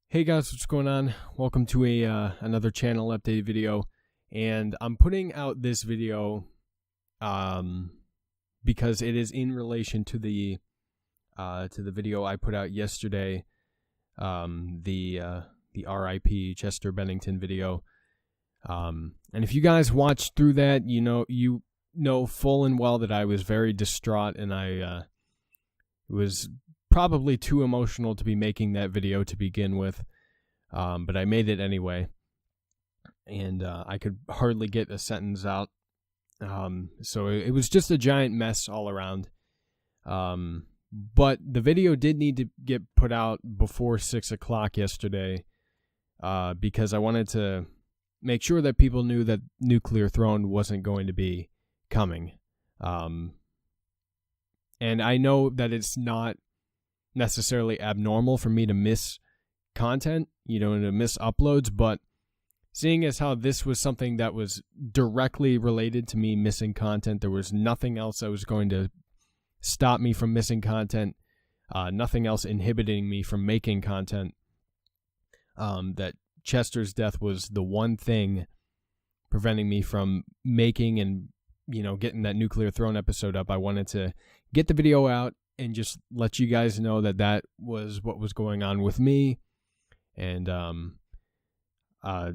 Hey guys, what's going on? Welcome to another channel update video, and I'm putting out this video because it is in relation to the video I put out yesterday, the R.I.P. Chester Bennington video. And if you guys watched through that, you know full and well that I was very distraught, and I was probably too emotional to be making that video to begin with, but I made it anyway, and I could hardly get a sentence out, so it was just a giant mess all around, but the video did need to get put out before 6 o'clock yesterday, because I wanted to make sure that people knew that Nuclear Throne wasn't going to be coming, and I know that it's not necessarily abnormal for me to miss content, and to miss uploads, but seeing as how this was something that was directly related to me missing content, there was nothing else that was going to stop me from missing content, nothing else inhibiting me from making content, that Chester's death was the one thing preventing me from making and, getting that Nuclear Throne episode up. I wanted to get the video out and just let you guys know that that was what was going on with me, and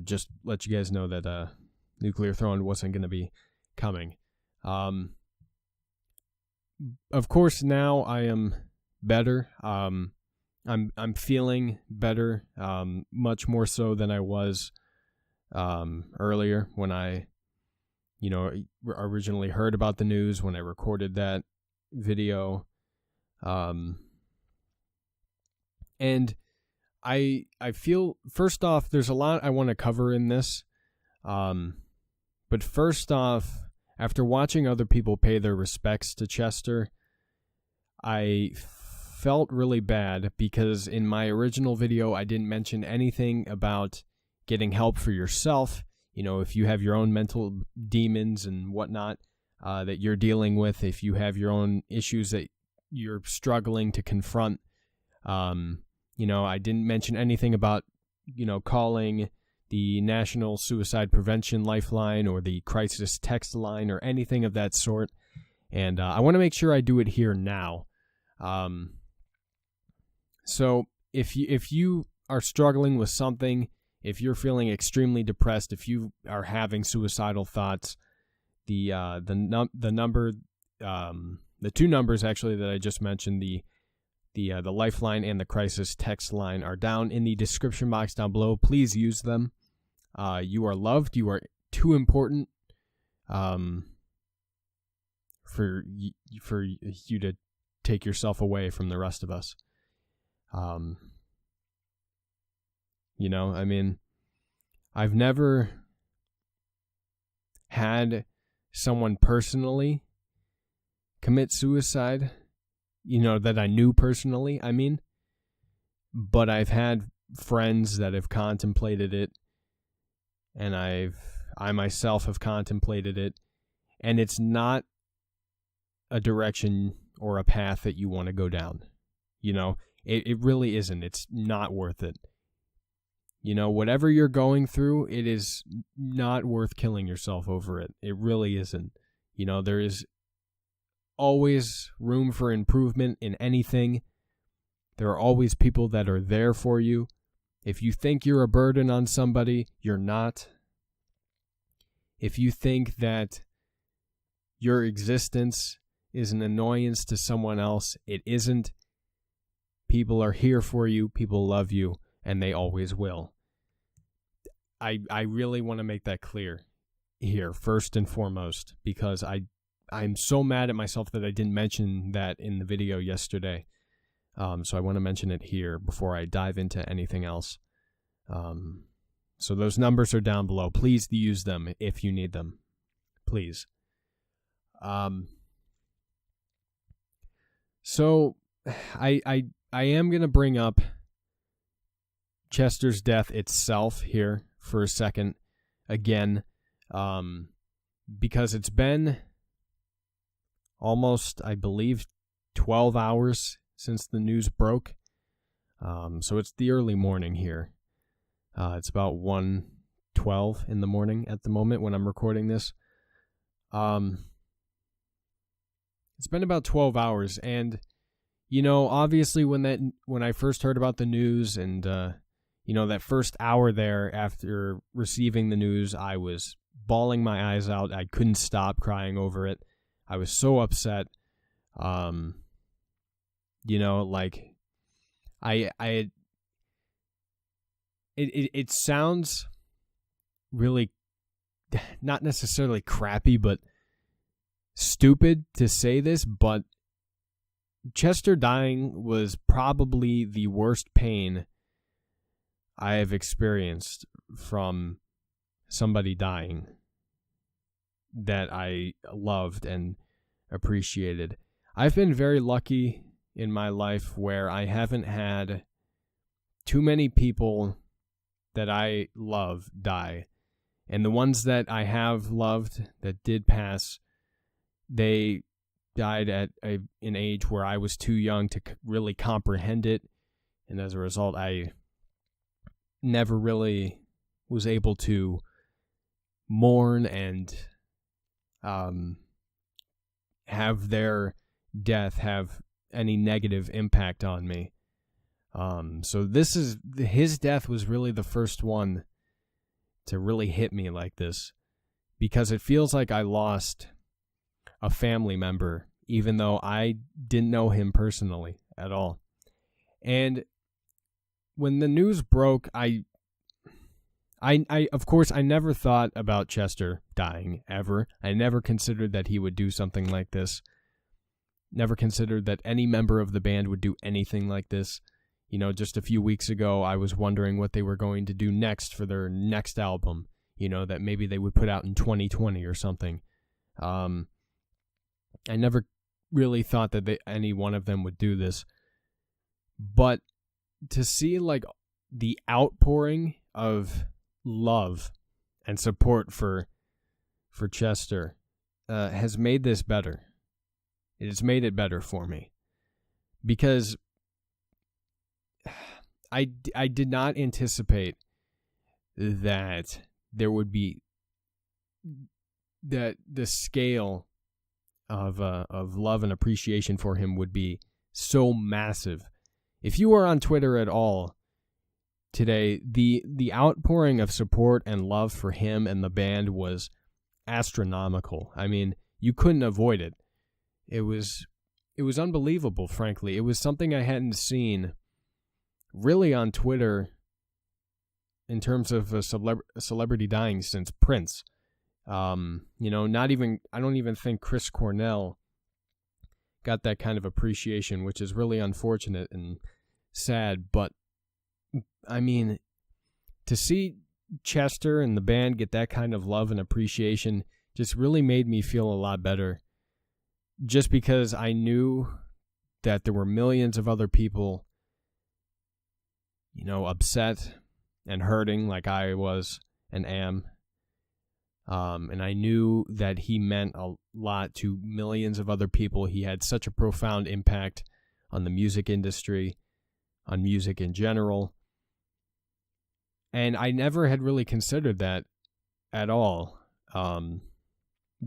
just let you guys know that Nuclear Throne wasn't going to be coming. Of course, now I am better. I'm feeling better, much more so than I was earlier when I, originally heard about the news, when I recorded that video. And I feel, first off, there's a lot I want to cover in this. But first off, after watching other people pay their respects to Chester, I felt really bad because in my original video, I didn't mention anything about getting help for yourself. If you have your own mental demons and whatnot, that you're dealing with, if you have your own issues that you're struggling to confront, I didn't mention anything about, calling the National Suicide Prevention Lifeline or the Crisis Text Line or anything of that sort. And I want to make sure I do it here now. So if you are struggling with something, if you're feeling extremely depressed, if you are having suicidal thoughts, the two numbers actually that I just mentioned, the Lifeline and the Crisis Text Line, are down in the description box down below. Please use them. You are loved. You are too important for you to take yourself away from the rest of us. I've never had someone personally commit suicide, that I knew personally, but I've had friends that have contemplated it, and I myself have contemplated it, and it's not a direction or a path that you want to go down. It really isn't. It's not worth it. Whatever you're going through, it is not worth killing yourself over it. It really isn't. There is always room for improvement in anything. There are always people that are there for you. If you think you're a burden on somebody, you're not. If you think that your existence is an annoyance to someone else, it isn't. People are here for you, people love you, and they always will. I really want to make that clear here, first and foremost, because I'm so mad at myself that I didn't mention that in the video yesterday. So I want to mention it here before I dive into anything else. So those numbers are down below. Please use them if you need them. Please. So I am going to bring up Chester's death itself here for a second again, because it's been almost, I believe, 12 hours since the news broke. So it's the early morning here. It's about 1:12 in the morning at the moment when I'm recording this. It's been about 12 hours, and obviously when I first heard about the news and that first hour there after receiving the news, I was bawling my eyes out. I couldn't stop crying over it. I was so upset. It sounds really not necessarily crappy, but stupid to say this, but Chester dying was probably the worst pain I have experienced from somebody dying that I loved and appreciated. I've been very lucky in my life where I haven't had too many people that I love die. And the ones that I have loved that did pass, they died at an age where I was too young to really comprehend it. And as a result, I never really was able to mourn and have their death have any negative impact on me. So his death was really the first one to really hit me like this, because it feels like I lost a family member, even though I didn't know him personally at all. And when the news broke, I of course, I never thought about Chester dying, ever. I never considered that he would do something like this. Never considered that any member of the band would do anything like this. Just a few weeks ago, I was wondering what they were going to do next for their next album, that maybe they would put out in 2020 or something. I never really thought that any one of them would do this. But to see, the outpouring of love and support for Chester has made this better. It has made it better for me, because I did not anticipate that there would be that the scale of love and appreciation for him would be so massive. If you were on Twitter at all today, the outpouring of support and love for him and the band was astronomical. I mean, you couldn't avoid it. It was unbelievable, frankly. It was something I hadn't seen really on Twitter in terms of a celebrity dying since Prince. I don't even think Chris Cornell got that kind of appreciation, which is really unfortunate and sad. But I mean, to see Chester and the band get that kind of love and appreciation just really made me feel a lot better, just because I knew that there were millions of other people, upset and hurting like I was and am. And I knew that he meant a lot to millions of other people. He had such a profound impact on the music industry, on music in general. And I never had really considered that at all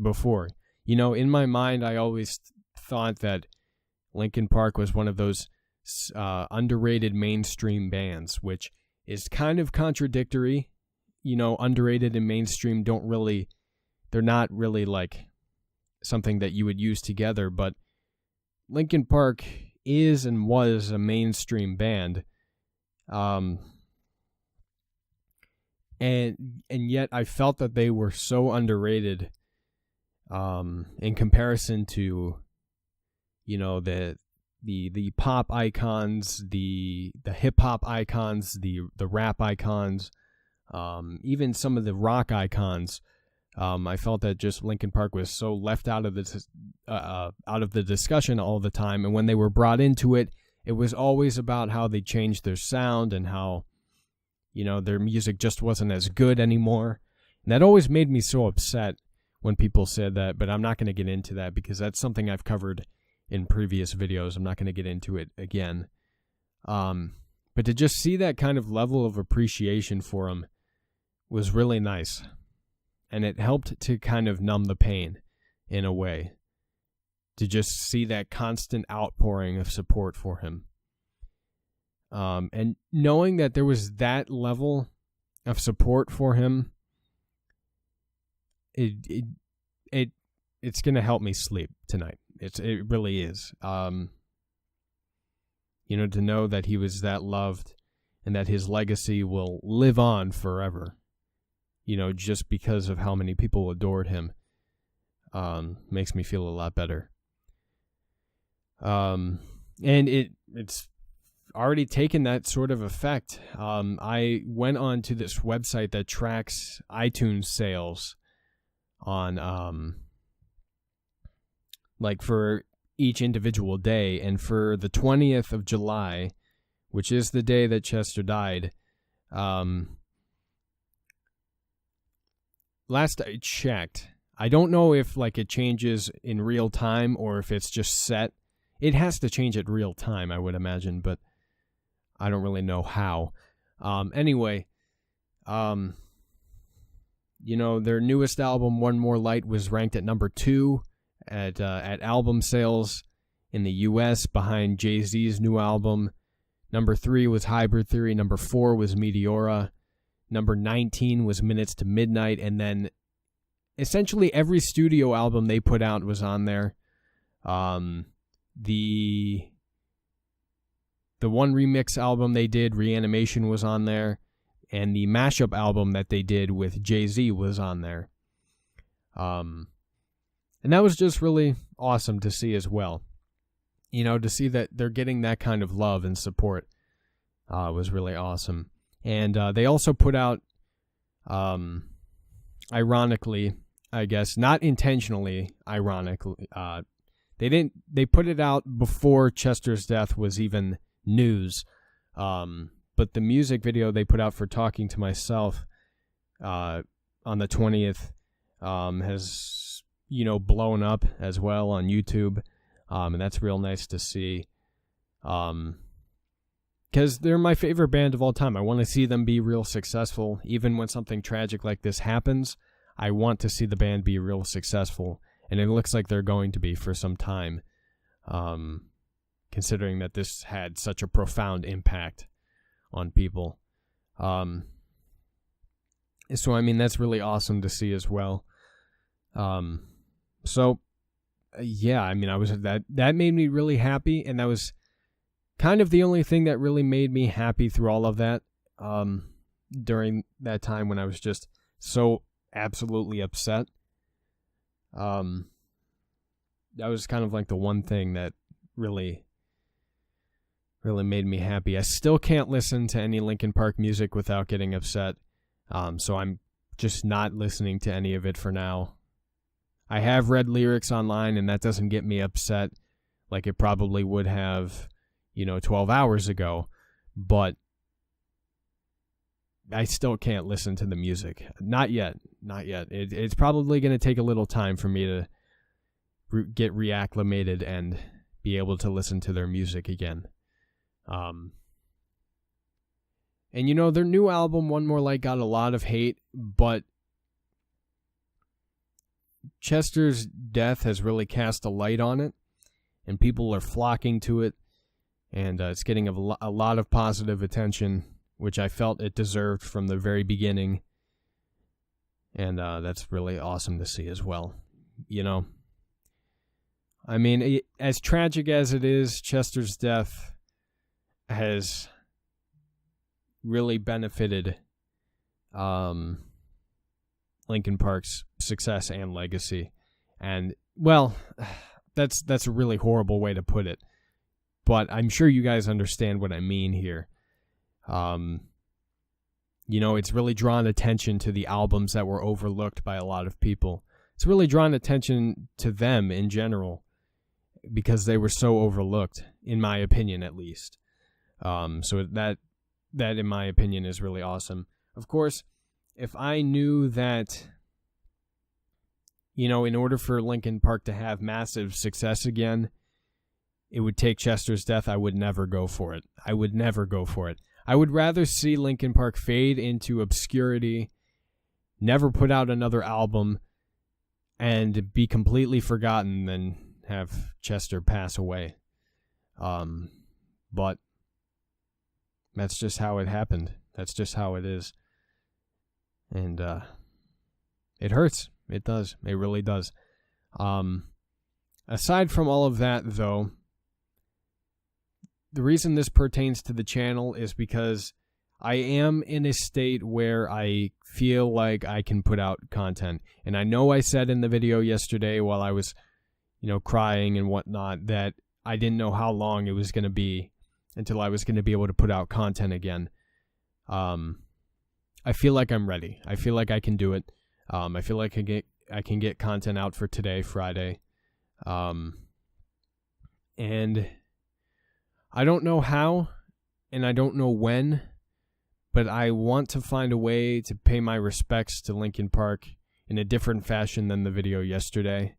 before. In my mind, I always thought that Linkin Park was one of those underrated mainstream bands, which is kind of contradictory. Underrated and mainstream they're not really like something that you would use together, but Linkin Park is and was a mainstream band. And yet I felt that they were so underrated in comparison to the pop icons, the hip hop icons, the rap icons, even some of the rock icons. I felt that just Linkin Park was so left out of the discussion all the time, and when they were brought into it, it was always about how they changed their sound and how their music just wasn't as good anymore. And that always made me so upset when people said that, but I'm not going to get into that because that's something I've covered in previous videos. I'm not going to get into it again. But to just see that kind of level of appreciation for him was really nice. And it helped to kind of numb the pain in a way. To just see that constant outpouring of support for him. And knowing that there was that level of support for him, it's going to help me sleep tonight. It really is. To know that he was that loved and that his legacy will live on forever, just because of how many people adored him, makes me feel a lot better. And it's already taken that sort of effect. I went on to this website that tracks iTunes sales on, for each individual day. And for the 20th of July, which is the day that Chester died, last I checked, I don't know if it changes in real time or if it's just set. It has to change at real time, I would imagine, but I don't really know how. Anyway, their newest album, One More Light, was ranked at number 2 at album sales in the U.S. behind Jay-Z's new album. Number 3 was Hybrid Theory. Number 4 was Meteora. Number 19 was Minutes to Midnight. And then essentially every studio album they put out was on there. The one remix album they did, Reanimation, was on there. And the mashup album that they did with Jay-Z was on there. And that was just really awesome to see as well. To see that they're getting that kind of love and support was really awesome. And they also put out, ironically, I guess, not intentionally, ironically, they put it out before Chester's death was even news. But the music video they put out for Talking to Myself on the 20th has, blown up as well on YouTube. And that's real nice to see. Because they're my favorite band of all time. I want to see them be real successful. Even when something tragic like this happens, I want to see the band be real successful. And it looks like they're going to be for some time. Considering that this had such a profound impact on people. So, that's really awesome to see as well. I was that made me really happy, and that was kind of the only thing that really made me happy through all of that. During that time when I was just so absolutely upset. That was kind of the one thing that really made me happy. I still can't listen to any Linkin Park music without getting upset. So I'm just not listening to any of it for now. I have read lyrics online, and that doesn't get me upset like it probably would have, 12 hours ago. But I still can't listen to the music. Not yet. It's probably going to take a little time for me to get reacclimated and be able to listen to their music again. And their new album, One More Light, got a lot of hate, but Chester's death has really cast a light on it, and people are flocking to it, and it's getting a lot of positive attention, which I felt it deserved from the very beginning, and that's really awesome to see as well. As tragic as it is, Chester's death has really benefited Linkin Park's success and legacy. And, well, that's a really horrible way to put it. But I'm sure you guys understand what I mean here. It's really drawn attention to the albums that were overlooked by a lot of people. It's really drawn attention to them in general because they were so overlooked, in my opinion, at least. So that in my opinion is really awesome. Of course, if I knew that, in order for Linkin Park to have massive success again, it would take Chester's death, I would never go for it. I would never go for it. I would rather see Linkin Park fade into obscurity, never put out another album, and be completely forgotten than have Chester pass away. But that's just how it happened. That's just how it is. And it hurts. It does. It really does. Aside from all of that, though, the reason this pertains to the channel is because I am in a state where I feel like I can put out content. And I know I said in the video yesterday while I was, crying and whatnot, that I didn't know how long it was going to be until I was going to be able to put out content again. I feel like I'm ready. I feel like I can do it. I feel like I can get content out for today, Friday. And I don't know how, and I don't know when, but I want to find a way to pay my respects to Linkin Park in a different fashion than the video yesterday.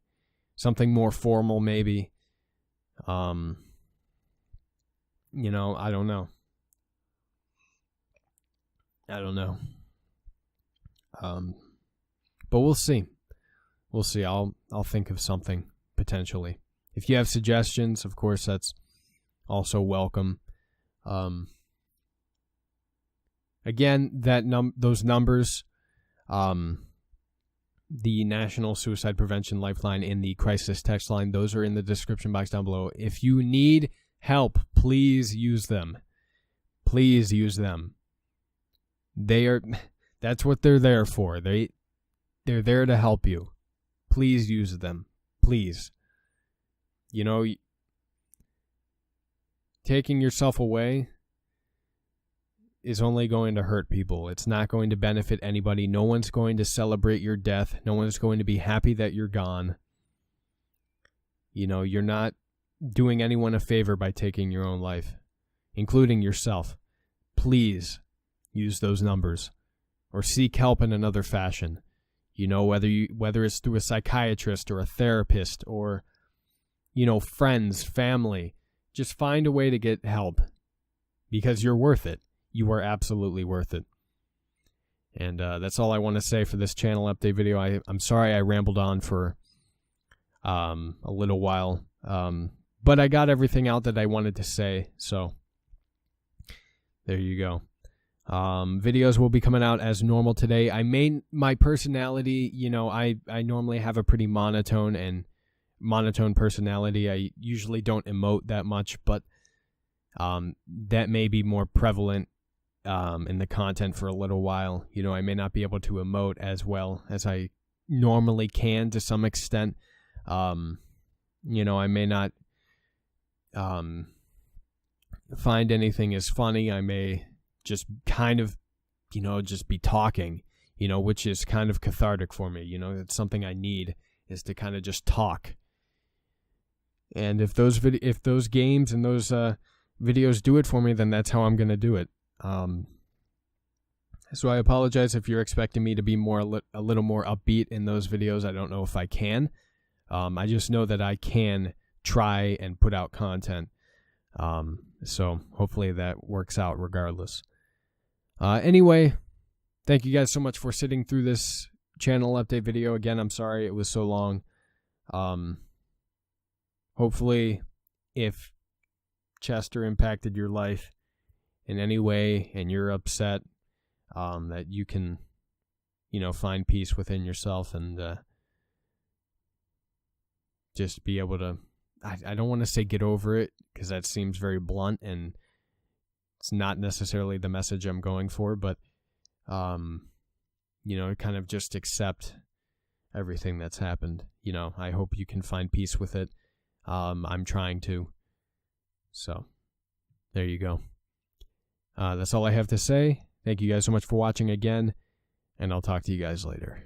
Something more formal, maybe. I don't know. But we'll see. We'll see. I'll think of something potentially. If you have suggestions, of course, that's also welcome. Again, those numbers, the National Suicide Prevention Lifeline and the Crisis Text Line, those are in the description box down below. If you need help, please use them. Please use them. That's what they're there for. They're there to help you. Please use them. Please. Taking yourself away is only going to hurt people. It's not going to benefit anybody. No one's going to celebrate your death. No one's going to be happy that you're gone. You're not doing anyone a favor by taking your own life, including yourself. Please use those numbers or seek help in another fashion. Whether it's through a psychiatrist or a therapist or, friends, family. Just find a way to get help because you're worth it. You are absolutely worth it. And that's all I want to say for this channel update video. I'm sorry I rambled on for a little while, but I got everything out that I wanted to say. So there you go. Videos will be coming out as normal today. My personality, I normally have a pretty monotone personality. I usually don't emote that much, but that may be more prevalent in the content for a little while. I may not be able to emote as well as I normally can to some extent. I may not find anything as funny. I may just kind of, just be talking, which is kind of cathartic for me. It's something I need, is to kind of just talk. And if those games and those videos do it for me, then that's how I'm going to do it. So I apologize if you're expecting me to be a little more upbeat in those videos. I don't know if I can. I just know that I can try and put out content. So hopefully that works out regardless. Anyway, thank you guys so much for sitting through this channel update video. Again, I'm sorry it was so long. Hopefully, if Chester impacted your life in any way and you're upset, that you can, find peace within yourself and just be able to, I don't want to say get over it because that seems very blunt and it's not necessarily the message I'm going for, but, kind of just accept everything that's happened. I hope you can find peace with it. I'm trying to. So, there you go. That's all I have to say. Thank you guys so much for watching again, and I'll talk to you guys later.